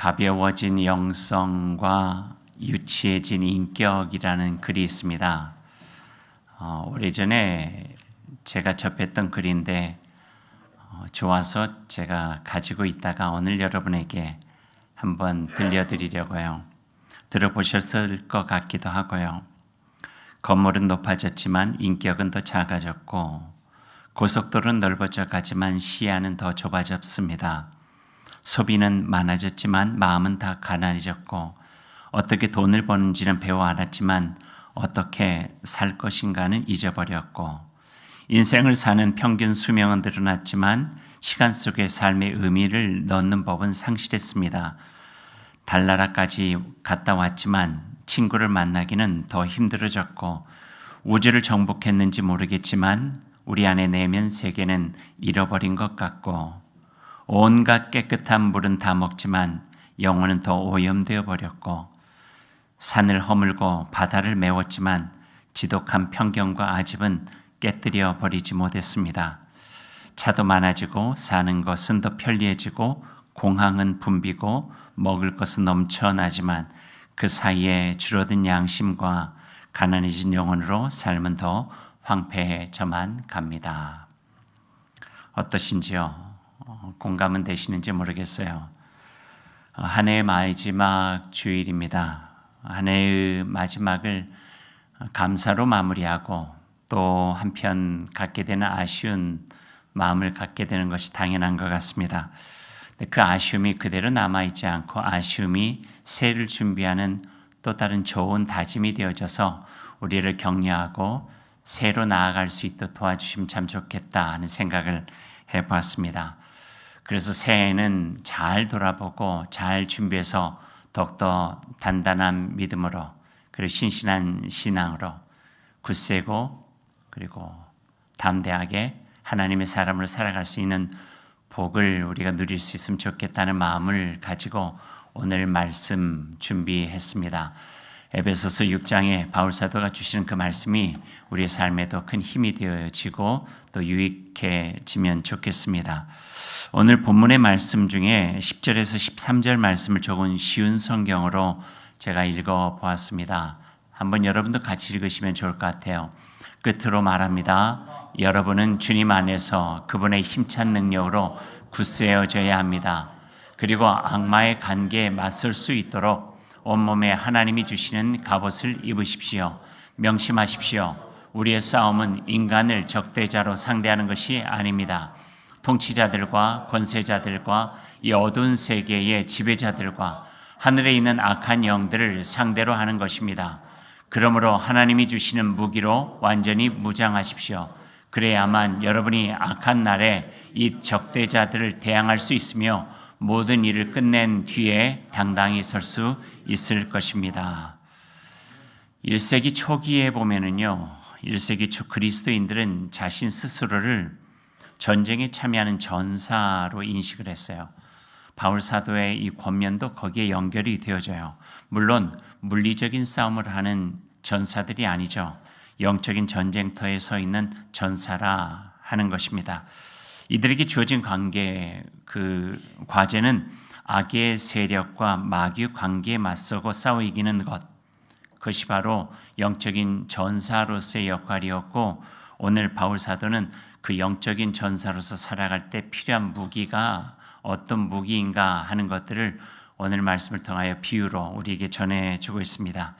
가벼워진 영성과 유치해진 인격이라는 글이 있습니다. 오래전에 제가 접했던 글인데 좋아서 제가 가지고 있다가 오늘 여러분에게 한번 들려드리려고요. 들어보셨을 것 같기도 하고요. 건물은 높아졌지만 인격은 더 작아졌고 고속도로는 넓어져 가지만 시야는 더 좁아졌습니다. 소비는 많아졌지만 마음은 다 가난해졌고 어떻게 돈을 버는지는 배워 알았지만 어떻게 살 것인가는 잊어버렸고 인생을 사는 평균 수명은 늘어났지만 시간 속에 삶의 의미를 넣는 법은 상실했습니다. 달나라까지 갔다 왔지만 친구를 만나기는 더 힘들어졌고 우주를 정복했는지 모르겠지만 우리 안에 내면 세계는 잃어버린 것 같고 온갖 깨끗한 물은 다 먹지만 영혼은 더 오염되어 버렸고 산을 허물고 바다를 메웠지만 지독한 편견과 아집은 깨뜨려 버리지 못했습니다. 차도 많아지고 사는 것은 더 편리해지고 공항은 붐비고 먹을 것은 넘쳐나지만 그 사이에 줄어든 양심과 가난해진 영혼으로 삶은 더 황폐해져만 갑니다. 어떠신지요? 공감은 되시는지 모르겠어요. 한 해의 마지막 주일입니다. 한 해의 마지막을 감사로 마무리하고 또 한편 갖게 되는 아쉬운 마음을 갖게 되는 것이 당연한 것 같습니다. 그 아쉬움이 그대로 남아있지 않고 아쉬움이 새해를 준비하는 또 다른 좋은 다짐이 되어져서 우리를 격려하고 새로 나아갈 수 있도록 도와주시면 참 좋겠다 하는 생각을 해보았습니다. 그래서 새해에는 잘 돌아보고 잘 준비해서 더욱더 단단한 믿음으로 그리고 신실한 신앙으로 굳세고 그리고 담대하게 하나님의 사람으로 살아갈 수 있는 복을 우리가 누릴 수 있으면 좋겠다는 마음을 가지고 오늘 말씀 준비했습니다. 에베소서 6장에 바울사도가 주시는 그 말씀이 우리의 삶에도 큰 힘이 되어지고 또 유익해지면 좋겠습니다. 오늘 본문의 말씀 중에 10절에서 13절 말씀을 적은 쉬운 성경으로 제가 읽어보았습니다. 한번 여러분도 같이 읽으시면 좋을 것 같아요. 끝으로 말합니다. 여러분은 주님 안에서 그분의 힘찬 능력으로 굳세어져야 합니다. 그리고 악마의 관계에 맞설 수 있도록 온몸에 하나님이 주시는 갑옷을 입으십시오. 명심하십시오. 우리의 싸움은 인간을 적대자로 상대하는 것이 아닙니다. 통치자들과 권세자들과 이 어두운 세계의 지배자들과 하늘에 있는 악한 영들을 상대로 하는 것입니다. 그러므로 하나님이 주시는 무기로 완전히 무장하십시오. 그래야만 여러분이 악한 날에 이 적대자들을 대항할 수 있으며 모든 일을 끝낸 뒤에 당당히 설 수 있을 것입니다. 1세기 초기에 보면은요, 1세기 초 그리스도인들은 자신 스스로를 전쟁에 참여하는 전사로 인식을 했어요. 바울 사도의 이 권면도 거기에 연결이 되어져요. 물론 물리적인 싸움을 하는 전사들이 아니죠. 영적인 전쟁터에 서 있는 전사라 하는 것입니다. 이들에게 주어진 과제는 악의 세력과 마귀의 관계에 맞서고 싸워 이기는 것. 그것이 바로 영적인 전사로서의 역할이었고 오늘 바울 사도는 그 영적인 전사로서 살아갈 때 필요한 무기가 어떤 무기인가 하는 것들을 오늘 말씀을 통하여 비유로 우리에게 전해주고 있습니다.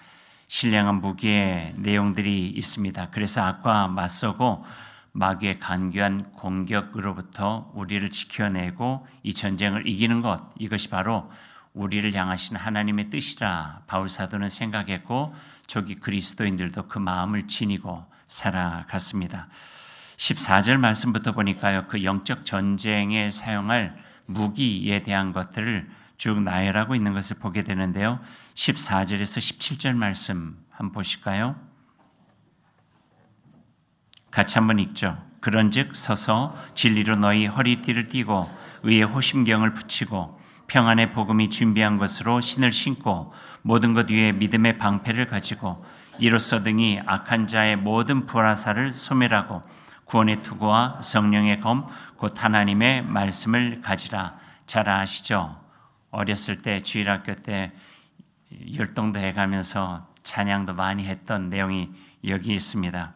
신령한 무기의 내용들이 있습니다. 그래서 악과 맞서고 마귀의 간교한 공격으로부터 우리를 지켜내고 이 전쟁을 이기는 것, 이것이 바로 우리를 향하신 하나님의 뜻이라 바울 사도는 생각했고 저기 그리스도인들도 그 마음을 지니고 살아갔습니다. 14절 말씀부터 보니까요, 그 영적 전쟁에 사용할 무기에 대한 것들을 쭉 나열하고 있는 것을 보게 되는데요. 14절에서 17절 말씀 한번 보실까요? 같이 한번 읽죠. 그런즉 서서 진리로 너희 허리띠를 띠고 의의 호심경을 붙이고 평안의 복음이 준비한 것으로 신을 신고 모든 것 위에 믿음의 방패를 가지고 이로써 등이 악한 자의 모든 불화살을 소멸하고 구원의 투구와 성령의 검 곧 하나님의 말씀을 가지라. 잘 아시죠? 어렸을 때 주일학교 때 율동도 해가면서 찬양도 많이 했던 내용이 여기 있습니다.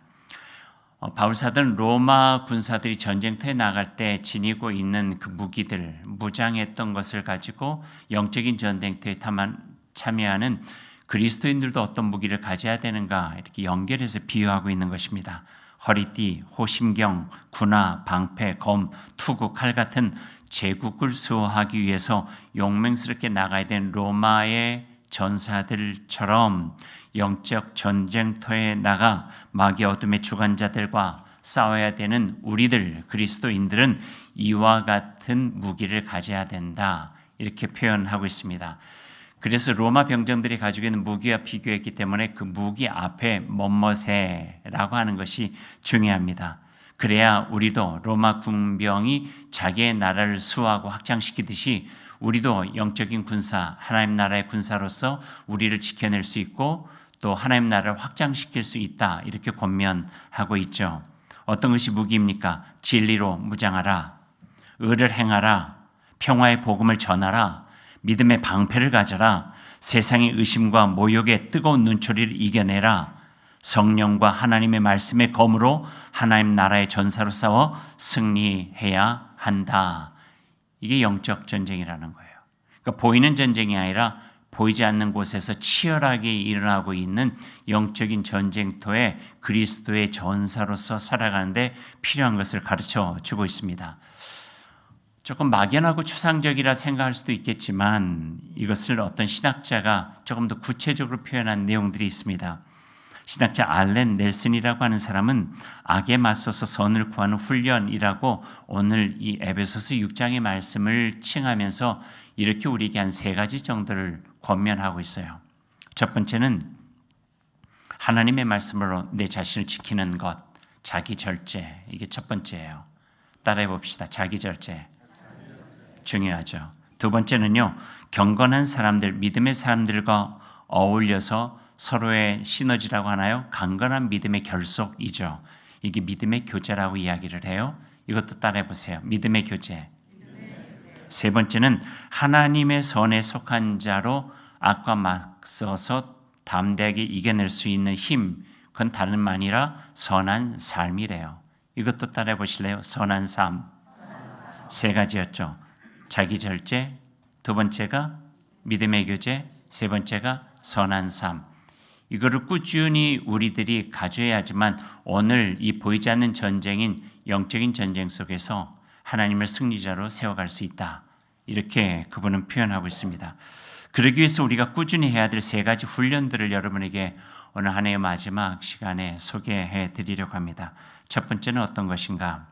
바울사들은 로마 군사들이 전쟁터에 나갈 때 지니고 있는 그 무기들, 무장했던 것을 가지고 영적인 전쟁터에 참여하는 그리스도인들도 어떤 무기를 가져야 되는가 이렇게 연결해서 비유하고 있는 것입니다. 허리띠, 호심경, 군화, 방패, 검, 투구, 칼 같은 제국을 수호하기 위해서 용맹스럽게 나가야 되는 로마의 전사들처럼 영적 전쟁터에 나가 마귀 어둠의 주관자들과 싸워야 되는 우리들 그리스도인들은 이와 같은 무기를 가져야 된다 이렇게 표현하고 있습니다. 그래서 로마 병정들이 가지고 있는 무기와 비교했기 때문에 그 무기 앞에 멋멋에라고 하는 것이 중요합니다. 그래야 우리도 로마 군병이 자기의 나라를 수호하고 확장시키듯이 우리도 영적인 군사, 하나님 나라의 군사로서 우리를 지켜낼 수 있고 또 하나님 나라를 확장시킬 수 있다 이렇게 권면하고 있죠. 어떤 것이 무기입니까? 진리로 무장하라, 의를 행하라, 평화의 복음을 전하라, 믿음의 방패를 가져라, 세상의 의심과 모욕의 뜨거운 눈초리를 이겨내라, 성령과 하나님의 말씀의 검으로 하나님 나라의 전사로 싸워 승리해야 한다. 이게 영적 전쟁이라는 거예요. 그러니까 보이는 전쟁이 아니라 보이지 않는 곳에서 치열하게 일어나고 있는 영적인 전쟁터에 그리스도의 전사로서 살아가는데 필요한 것을 가르쳐 주고 있습니다. 조금 막연하고 추상적이라 생각할 수도 있겠지만 이것을 어떤 신학자가 조금 더 구체적으로 표현한 내용들이 있습니다. 신학자 알렌 넬슨이라고 하는 사람은 악에 맞서서 선을 구하는 훈련이라고 오늘 이 에베소서 6장의 말씀을 칭하면서 이렇게 우리에게 한 3가지 정도를 권면하고 있어요. 첫 번째는 하나님의 말씀으로 내 자신을 지키는 것, 자기 절제. 이게 첫 번째예요. 따라해 봅시다. 자기 절제. 중요하죠. 두 번째는요, 경건한 사람들, 믿음의 사람들과 어울려서 서로의 시너지라고 하나요? 강건한 믿음의 결속이죠. 이게 믿음의 교제라고 이야기를 해요. 이것도 따라해 보세요. 믿음의 교제. 세 번째는 하나님의 선에 속한 자로 악과 맞서서 담대하게 이겨낼 수 있는 힘. 그건 다른 말 아니라 선한 삶이래요. 이것도 따라해 보실래요? 선한 삶. 3가지였죠. 자기 절제, 두 번째가 믿음의 교제, 세 번째가 선한 삶. 이거를 꾸준히 우리들이 가져야 하지만 오늘 이 보이지 않는 전쟁인 영적인 전쟁 속에서 하나님을 승리자로 세워갈 수 있다. 이렇게 그분은 표현하고 있습니다. 그러기 위해서 우리가 꾸준히 해야 될 3가지 훈련들을 여러분에게 오늘 한 해의 마지막 시간에 소개해 드리려고 합니다. 첫 번째는 어떤 것인가?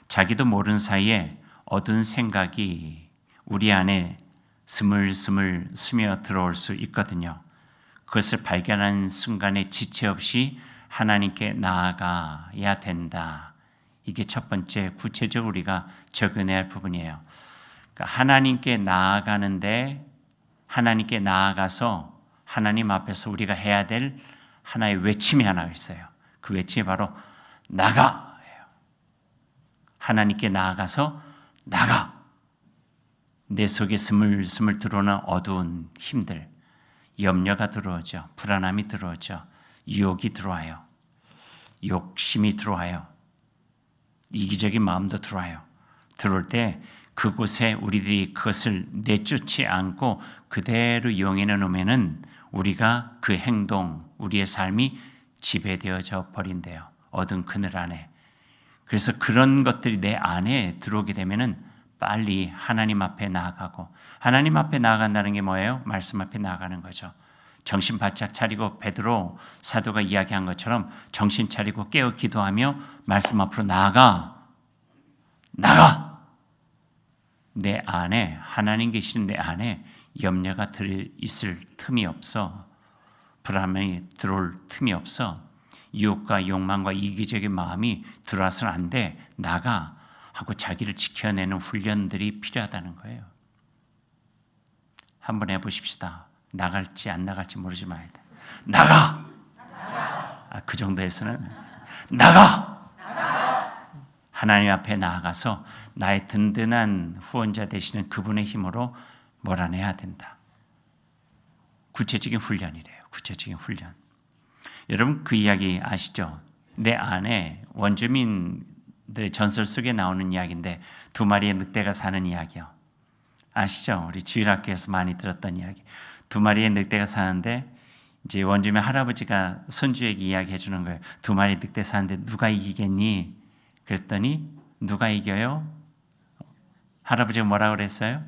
자기도 모르는 사이에 어두운 생각이 우리 안에 스물스물 스며 들어올 수 있거든요. 그것을 발견하는 순간에 지체 없이 하나님께 나아가야 된다. 이게 첫 번째 구체적으로 우리가 적용해야 할 부분이에요. 그러니까 하나님께 나아가는데 하나님께 나아가서 하나님 앞에서 우리가 해야 될 하나의 외침이 하나 있어요. 그 외침이 바로 나가예요. 하나님께 나아가서 나가. 내 속에 스물스물 들어오는 어두운 힘들, 염려가 들어오죠. 불안함이 들어오죠. 유혹이 들어와요. 욕심이 들어와요. 이기적인 마음도 들어와요. 들어올 때 그곳에 우리들이 그것을 내쫓지 않고 그대로 이용해 놓으면은 우리가 그 행동, 우리의 삶이 지배되어져 버린대요. 어두운 그늘 안에. 그래서 그런 것들이 내 안에 들어오게 되면은 빨리 하나님 앞에 나아가고, 하나님 앞에 나아간다는 게 뭐예요? 말씀 앞에 나아가는 거죠. 정신 바짝 차리고 베드로 사도가 이야기한 것처럼 정신 차리고 깨어 기도하며 말씀 앞으로 나가. 내 안에 하나님 계시는 내 안에 염려가 있을 틈이 없어. 불안함이 들어올 틈이 없어. 유혹과 욕망과 이기적인 마음이 들어와서는 안 돼. 나가 하고 자기를 지켜내는 훈련들이 필요하다는 거예요. 한번 해보십시다. 나갈지 안 나갈지 모르지만 나가! 그 정도에서는 나가! 하나님 앞에 나아가서 나의 든든한 후원자 되시는 그분의 힘으로 몰아내야 된다. 구체적인 훈련이래요. 구체적인 훈련. 여러분 그 이야기 아시죠? 내 안에 원주민들의 전설 속에 나오는 이야기인데 두 마리의 늑대가 사는 이야기요. 아시죠? 우리 주일학교에서 많이 들었던 이야기. 두 마리의 늑대가 사는데 이제 원주민 할아버지가 손주에게 이야기해 주는 거예요. 두 마리 늑대 사는데 누가 이기겠니? 그랬더니 누가 이겨요? 할아버지가 뭐라고 그랬어요?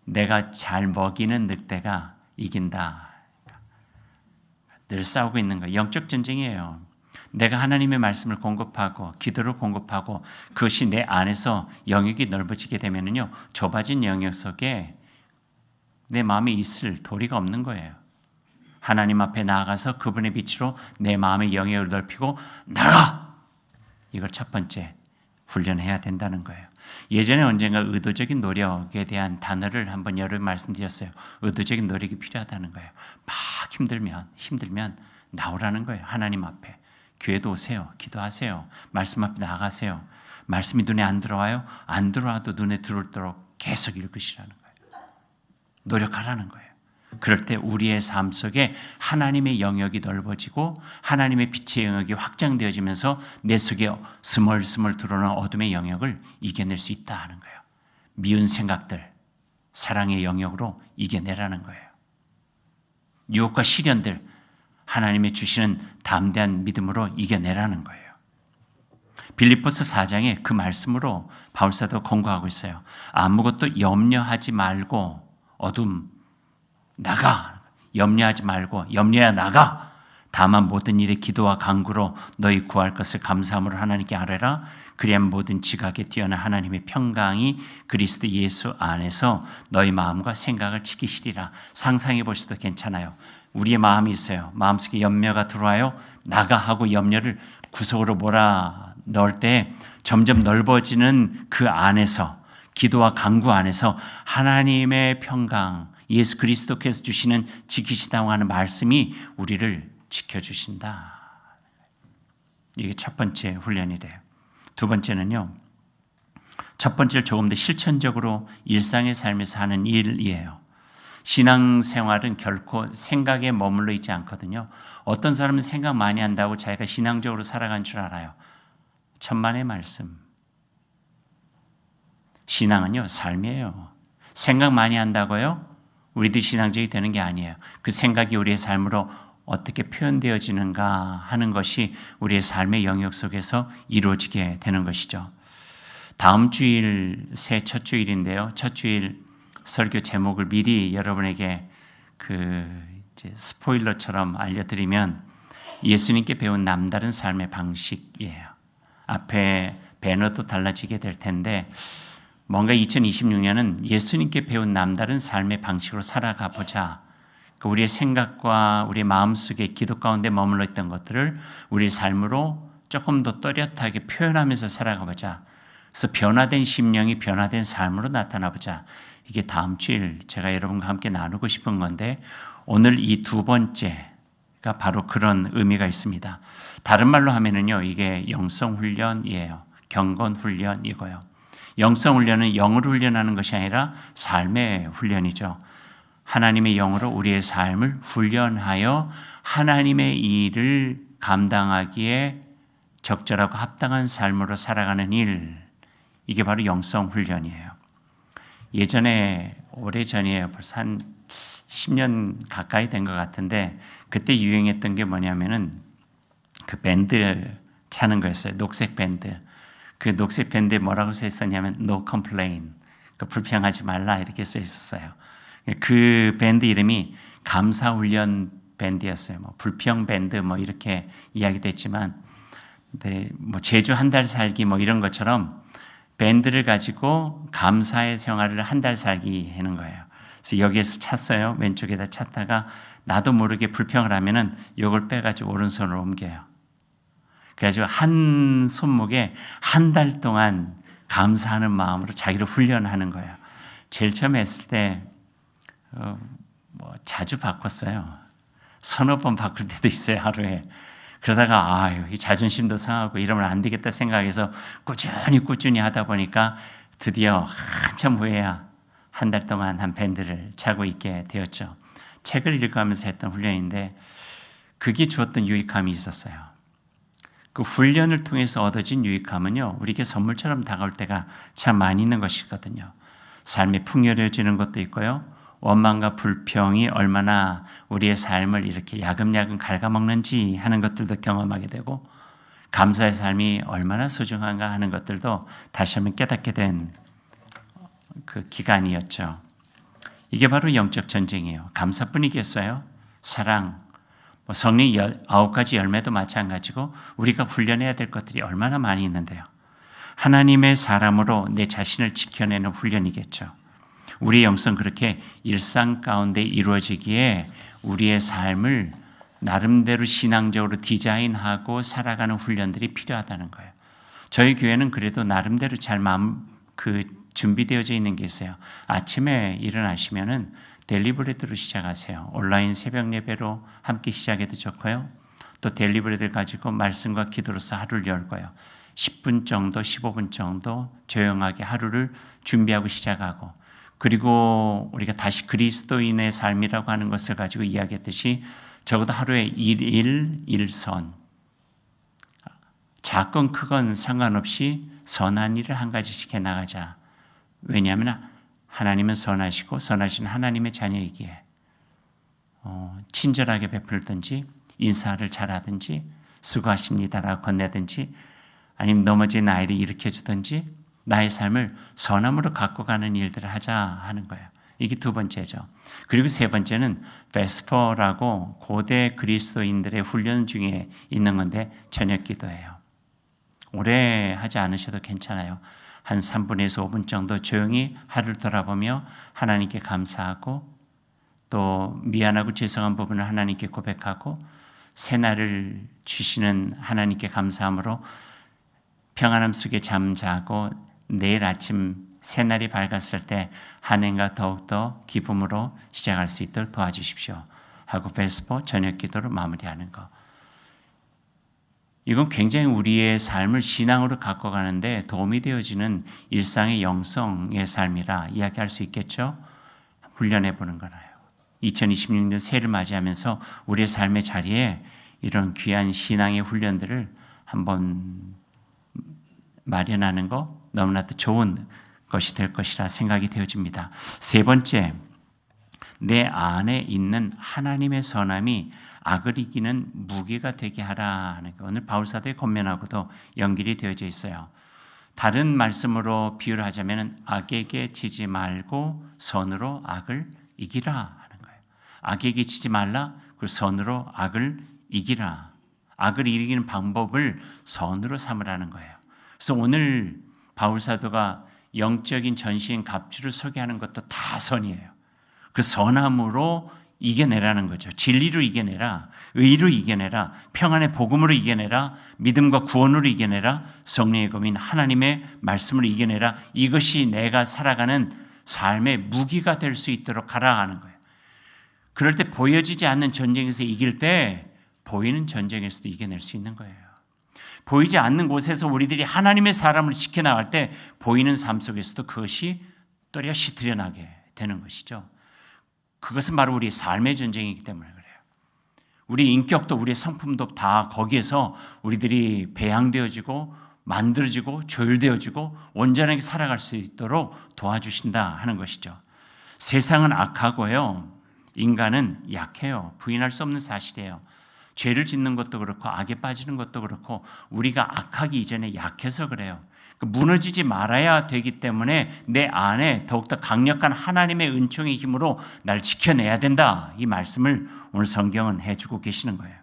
내가 잘 먹이는 늑대가 이긴다. 늘 싸우고 있는 거예요. 영적 전쟁이에요. 내가 하나님의 말씀을 공급하고 기도를 공급하고 그것이 내 안에서 영역이 넓어지게 되면요, 좁아진 영역 속에 내 마음에 있을 도리가 없는 거예요. 하나님 앞에 나아가서 그분의 빛으로 내 마음의 영역을 넓히고 나가! 이걸 첫 번째 훈련해야 된다는 거예요. 예전에 언젠가 의도적인 노력에 대한 단어를 한번 여러 번 말씀드렸어요. 의도적인 노력이 필요하다는 거예요. 막 힘들면 나오라는 거예요. 하나님 앞에. 교회도 오세요. 기도하세요. 말씀 앞에 나가세요. 말씀이 눈에 안 들어와요? 안 들어와도 눈에 들어오도록 계속 읽으시라는 거예요. 노력하라는 거예요. 그럴 때 우리의 삶 속에 하나님의 영역이 넓어지고 하나님의 빛의 영역이 확장되어지면서 내 속에 스멀스멀 드러나는 어둠의 영역을 이겨낼 수 있다 하는 거예요. 미운 생각들, 사랑의 영역으로 이겨내라는 거예요. 유혹과 시련들, 하나님의 주시는 담대한 믿음으로 이겨내라는 거예요. 빌립보서 4장에 그 말씀으로 바울사도 권고하고 있어요. 아무것도 염려하지 말고 나가. 염려하지 말고 염려야 나가. 다만 모든 일에 기도와 간구로 너희 구할 것을 감사함으로 하나님께 아뢰라. 그리하면 모든 지각에 뛰어난 하나님의 평강이 그리스도 예수 안에서 너희 마음과 생각을 지키시리라. 상상해 보셔도 괜찮아요. 우리의 마음이 있어요. 마음속에 염려가 들어와요. 나가 하고 염려를 구석으로 몰아 넣을 때 점점 넓어지는 그 안에서 기도와 간구 안에서 하나님의 평강, 예수 그리스도께서 주시는 지키시다고 하는 말씀이 우리를 지켜주신다. 이게 첫 번째 훈련이래요. 두 번째는요. 첫 번째를 조금 더 실천적으로 일상의 삶에서 하는 일이에요. 신앙생활은 결코 생각에 머물러 있지 않거든요. 어떤 사람은 생각 많이 한다고 자기가 신앙적으로 살아간 줄 알아요. 천만의 말씀. 신앙은요, 삶이에요. 생각 많이 한다고요? 우리도 신앙적이 되는 게 아니에요. 그 생각이 우리의 삶으로 어떻게 표현되어지는가 하는 것이 우리의 삶의 영역 속에서 이루어지게 되는 것이죠. 다음 주일 새 첫 주일인데요. 첫 주일 설교 제목을 미리 여러분에게 스포일러처럼 알려드리면 예수님께 배운 남다른 삶의 방식이에요. 앞에 배너도 달라지게 될 텐데 뭔가 2026년은 예수님께 배운 남다른 삶의 방식으로 살아가 보자. 우리의 생각과 우리의 마음속에 기도 가운데 머물러 있던 것들을 우리의 삶으로 조금 더 또렷하게 표현하면서 살아가 보자. 그래서 변화된 심령이 변화된 삶으로 나타나 보자. 이게 다음 주일 제가 여러분과 함께 나누고 싶은 건데 오늘 이 두 번째가 바로 그런 의미가 있습니다. 다른 말로 하면은요, 이게 영성 훈련이에요. 경건 훈련이고요. 영성 훈련은 영을 훈련하는 것이 아니라 삶의 훈련이죠. 하나님의 영으로 우리의 삶을 훈련하여 하나님의 일을 감당하기에 적절하고 합당한 삶으로 살아가는 일, 이게 바로 영성 훈련이에요. 예전에 오래전이에요. 벌써 한 10년 가까이 된 것 같은데 그때 유행했던 게 뭐냐면은 그 밴드 차는 거였어요. 녹색 밴드. 그 녹색 밴드에 뭐라고 써 있었냐면 No complain. 불평하지 말라 이렇게 써 있었어요. 그 밴드 이름이 감사훈련 밴드였어요. 불평 밴드 이렇게 이야기됐지만, 제주 한 달 살기 이런 것처럼 밴드를 가지고 감사의 생활을 한 달 살기 하는 거예요. 그래서 여기에서 찼어요. 왼쪽에다 찼다가 나도 모르게 불평을 하면은 이걸 빼가지고 오른손으로 옮겨요. 그래가지고 한 손목에 한 달 동안 감사하는 마음으로 자기를 훈련하는 거예요. 제일 처음에 했을 때 자주 바꿨어요. 서너 번 바꿀 때도 있어요, 하루에. 그러다가 이 자존심도 상하고 이러면 안 되겠다 생각해서 꾸준히 하다 보니까 드디어 한참 후에야 한 달 동안 한 밴드를 차고 있게 되었죠. 책을 읽어가면서 했던 훈련인데 그게 주었던 유익함이 있었어요. 그 훈련을 통해서 얻어진 유익함은요, 우리에게 선물처럼 다가올 때가 참 많이 있는 것이거든요. 삶이 풍요로워지는 것도 있고요. 원망과 불평이 얼마나 우리의 삶을 이렇게 야금야금 갉아먹는지 하는 것들도 경험하게 되고, 감사의 삶이 얼마나 소중한가 하는 것들도 다시 한번 깨닫게 된 그 기간이었죠. 이게 바로 영적 전쟁이에요. 감사뿐이겠어요? 사랑, 성령 9가지 열매도 마찬가지고 우리가 훈련해야 될 것들이 얼마나 많이 있는데요. 하나님의 사람으로 내 자신을 지켜내는 훈련이겠죠. 우리의 영성 그렇게 일상 가운데 이루어지기에 우리의 삶을 나름대로 신앙적으로 디자인하고 살아가는 훈련들이 필요하다는 거예요. 저희 교회는 그래도 나름대로 잘 준비되어져 있는 게 있어요. 아침에 일어나시면은 데일리브레드로 시작하세요. 온라인 새벽 예배로 함께 시작해도 좋고요. 또 데일리브레드를 가지고 말씀과 기도로서 하루를 열고요. 10분 정도, 15분 정도 조용하게 하루를 준비하고 시작하고, 그리고 우리가 다시 그리스도인의 삶이라고 하는 것을 가지고 이야기했듯이 적어도 하루에 1선, 작건 크건 상관없이 선한 일을 한 가지씩 해나가자. 왜냐하면 하나님은 선하시고 선하신 하나님의 자녀이기에 친절하게 베풀든지 인사를 잘하든지 수고하십니다라고 건네든지 아니면 넘어진 아이를 일으켜주든지 나의 삶을 선함으로 갖고 가는 일들을 하자 하는 거예요. 이게 두 번째죠. 그리고 세 번째는 베스퍼라고 고대 그리스도인들의 훈련 중에 있는 건데 저녁 기도예요. 오래 하지 않으셔도 괜찮아요. 한 3분에서 5분 정도 조용히 하루를 돌아보며 하나님께 감사하고 또 미안하고 죄송한 부분을 하나님께 고백하고 새날을 주시는 하나님께 감사함으로 평안함 속에 잠자고 내일 아침 새날이 밝았을 때 한 해가 더욱더 기쁨으로 시작할 수 있도록 도와주십시오 하고 베스퍼 저녁 기도를 마무리하는 것. 이건 굉장히 우리의 삶을 신앙으로 갖고 가는데 도움이 되어지는 일상의 영성의 삶이라 이야기할 수 있겠죠. 훈련해 보는 거라요. 2026년 새해를 맞이하면서 우리의 삶의 자리에 이런 귀한 신앙의 훈련들을 한번 마련하는 거 너무나도 좋은 것이 될 것이라 생각이 되어집니다. 세 번째, 내 안에 있는 하나님의 선함이 악을 이기는 무기가 되게 하라 하는 거. 오늘 바울사도의 권면하고도 연결이 되어져 있어요. 다른 말씀으로 비유를 하자면 악에게 지지 말고 선으로 악을 이기라 하는 거예요. 악에게 지지 말라, 그 선으로 악을 이기라. 악을 이기는 방법을 선으로 삼으라는 거예요. 그래서 오늘 바울사도가 영적인 전신 갑주를 소개하는 것도 다 선이에요. 그 선함으로 이겨내라는 거죠. 진리로 이겨내라, 의로 이겨내라, 평안의 복음으로 이겨내라, 믿음과 구원으로 이겨내라, 성령의 검인 하나님의 말씀으로 이겨내라. 이것이 내가 살아가는 삶의 무기가 될 수 있도록 하라 하는 거예요. 그럴 때 보여지지 않는 전쟁에서 이길 때 보이는 전쟁에서도 이겨낼 수 있는 거예요. 보이지 않는 곳에서 우리들이 하나님의 사람을 지켜나갈 때 보이는 삶 속에서도 그것이 또렷이 드러나게 되는 것이죠. 그것은 바로 우리의 삶의 전쟁이기 때문에 그래요. 우리 인격도 우리의 성품도 다 거기에서 우리들이 배양되어지고 만들어지고 조율되어지고 온전하게 살아갈 수 있도록 도와주신다 하는 것이죠. 세상은 악하고요. 인간은 약해요. 부인할 수 없는 사실이에요. 죄를 짓는 것도 그렇고 악에 빠지는 것도 그렇고 우리가 악하기 이전에 약해서 그래요. 무너지지 말아야 되기 때문에 내 안에 더욱더 강력한 하나님의 은총의 힘으로 날 지켜내야 된다. 이 말씀을 오늘 성경은 해주고 계시는 거예요.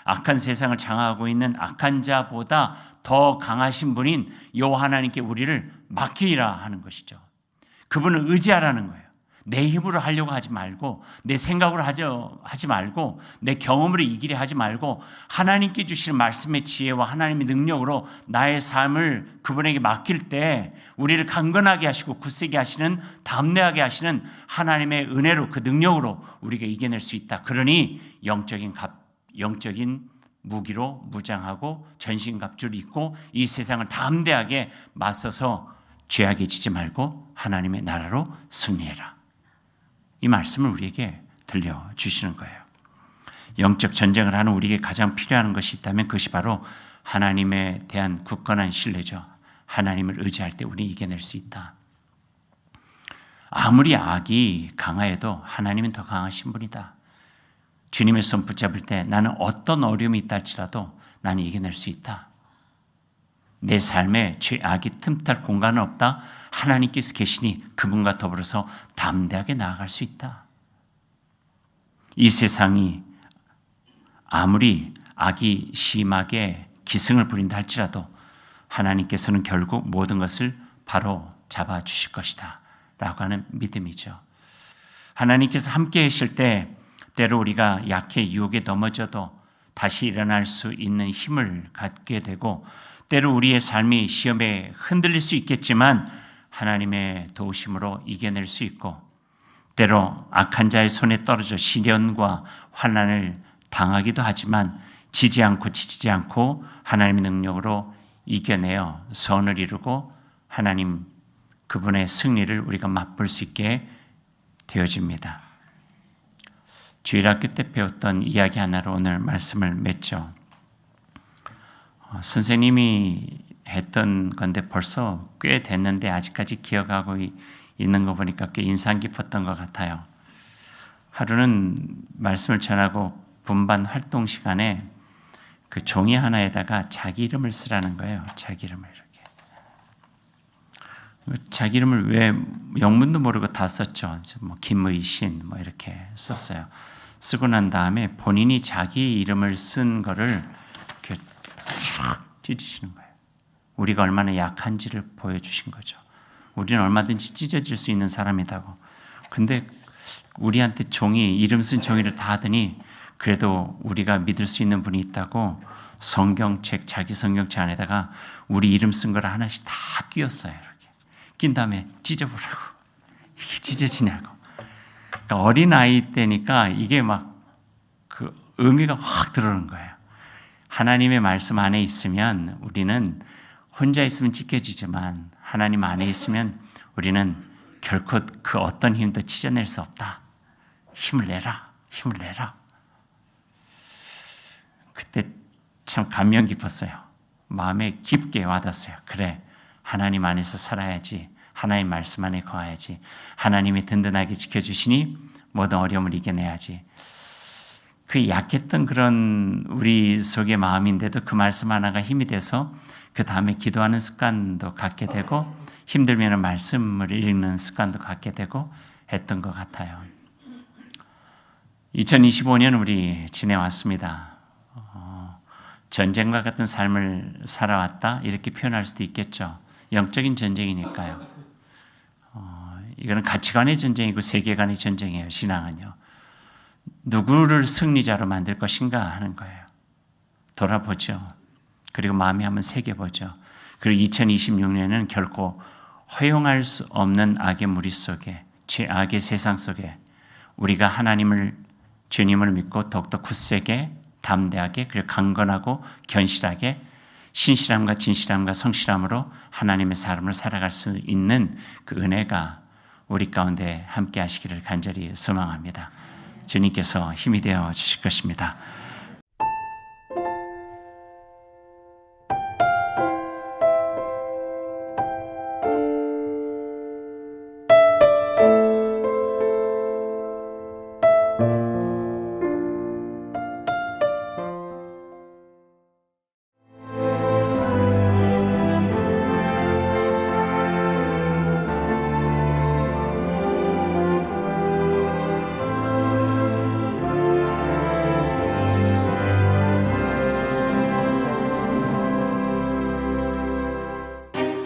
악한 세상을 장악하고 있는 악한 자보다 더 강하신 분인 여호와 하나님께 우리를 맡기라 하는 것이죠. 그분을 의지하라는 거예요. 내 힘으로 하려고 하지 말고 내 생각으로 하지 말고 내 경험으로 이기려 하지 말고 하나님께 주시는 말씀의 지혜와 하나님의 능력으로 나의 삶을 그분에게 맡길 때 우리를 강건하게 하시고 굳세게 하시는 담대하게 하시는 하나님의 은혜로 그 능력으로 우리가 이겨낼 수 있다. 그러니 영적인 무기로 무장하고 전신갑주를 입고 이 세상을 담대하게 맞서서 죄악에 지지 말고 하나님의 나라로 승리해라. 이 말씀을 우리에게 들려주시는 거예요. 영적 전쟁을 하는 우리에게 가장 필요한 것이 있다면 그것이 바로 하나님에 대한 굳건한 신뢰죠. 하나님을 의지할 때 우리는 이겨낼 수 있다. 아무리 악이 강하여도 하나님은 더 강하신 분이다. 주님의 손 붙잡을 때 나는 어떤 어려움이 있다 할지라도 나는 이겨낼 수 있다. 내 삶에 죄악이 틈탈 공간은 없다. 하나님께서 계시니 그분과 더불어서 담대하게 나아갈 수 있다. 이 세상이 아무리 악이 심하게 기승을 부린다 할지라도 하나님께서는 결국 모든 것을 바로 잡아주실 것이다 라고 하는 믿음이죠. 하나님께서 함께 하실 때 때로 우리가 약해 유혹에 넘어져도 다시 일어날 수 있는 힘을 갖게 되고, 때로 우리의 삶이 시험에 흔들릴 수 있겠지만 하나님의 도우심으로 이겨낼 수 있고, 때로 악한 자의 손에 떨어져 시련과 환난을 당하기도 하지만 지지 않고 하나님의 능력으로 이겨내어 선을 이루고 하나님 그분의 승리를 우리가 맛볼 수 있게 되어집니다. 주일학교 때 배웠던 이야기 하나로 오늘 말씀을 맺죠. 선생님이 했던 건데 벌써 꽤 됐는데 아직까지 기억하고 있는 거 보니까 꽤 인상 깊었던 것 같아요. 하루는 말씀을 전하고 분반 활동 시간에 그 종이 하나에다가 자기 이름을 쓰라는 거예요. 자기 이름을 이렇게. 자기 이름을 왜 영문도 모르고 다 썼죠. 뭐 김의신 뭐 이렇게 썼어요. 쓰고 난 다음에 본인이 자기 이름을 쓴 거를 이렇게 쫙 찢으시는 거예요. 우리가 얼마나 약한지를 보여주신 거죠. 우리는 얼마든지 찢어질 수 있는 사람이라고. 근데 우리한테 이름 쓴 종이를 다 하더니 그래도 우리가 믿을 수 있는 분이 있다고 자기 성경책 안에다가 우리 이름 쓴 거를 하나씩 다 끼웠어요. 이렇게 낀 다음에 찢어보라고. 이게 찢어지냐고. 그러니까 어린아이 때니까 이게 막 그 의미가 확 들어오는 거예요. 하나님의 말씀 안에 있으면 우리는 혼자 있으면 찢겨지지만 하나님 안에 있으면 우리는 결코 그 어떤 힘도 찢어낼 수 없다. 힘을 내라. 그때 참 감명 깊었어요. 마음에 깊게 와닿았어요. 그래, 하나님 안에서 살아야지. 하나님 말씀 안에 거해야지. 하나님이 든든하게 지켜주시니 모든 어려움을 이겨내야지. 그 약했던 그런 우리 속의 마음인데도 그 말씀 하나가 힘이 돼서 그 다음에 기도하는 습관도 갖게 되고 힘들면 말씀을 읽는 습관도 갖게 되고 했던 것 같아요. 2025년 우리 지내왔습니다. 전쟁과 같은 삶을 살아왔다 이렇게 표현할 수도 있겠죠. 영적인 전쟁이니까요. 이거는 가치관의 전쟁이고 세계관의 전쟁이에요. 신앙은요. 누구를 승리자로 만들 것인가 하는 거예요. 돌아보죠. 그리고 마음에 한번 새겨보죠. 그리고 2026년은 결코 허용할 수 없는 악의 무리 속에, 죄악의 세상 속에 우리가 주님을 믿고 더욱더 굳세게, 담대하게, 그리고 강건하고 견실하게 신실함과 진실함과 성실함으로 하나님의 삶을 살아갈 수 있는 그 은혜가 우리 가운데 함께 하시기를 간절히 소망합니다. 주님께서 힘이 되어 주실 것입니다.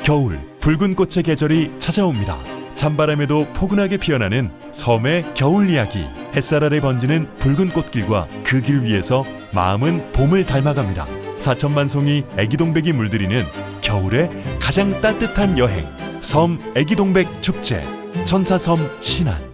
겨울, 붉은 꽃의 계절이 찾아옵니다. 찬바람에도 포근하게 피어나는 섬의 겨울 이야기. 햇살 아래 번지는 붉은 꽃길과 그 길 위에서 마음은 봄을 닮아갑니다. 4천만 송이 애기동백이 물들이는 겨울의 가장 따뜻한 여행. 섬 애기동백 축제. 천사섬 신안.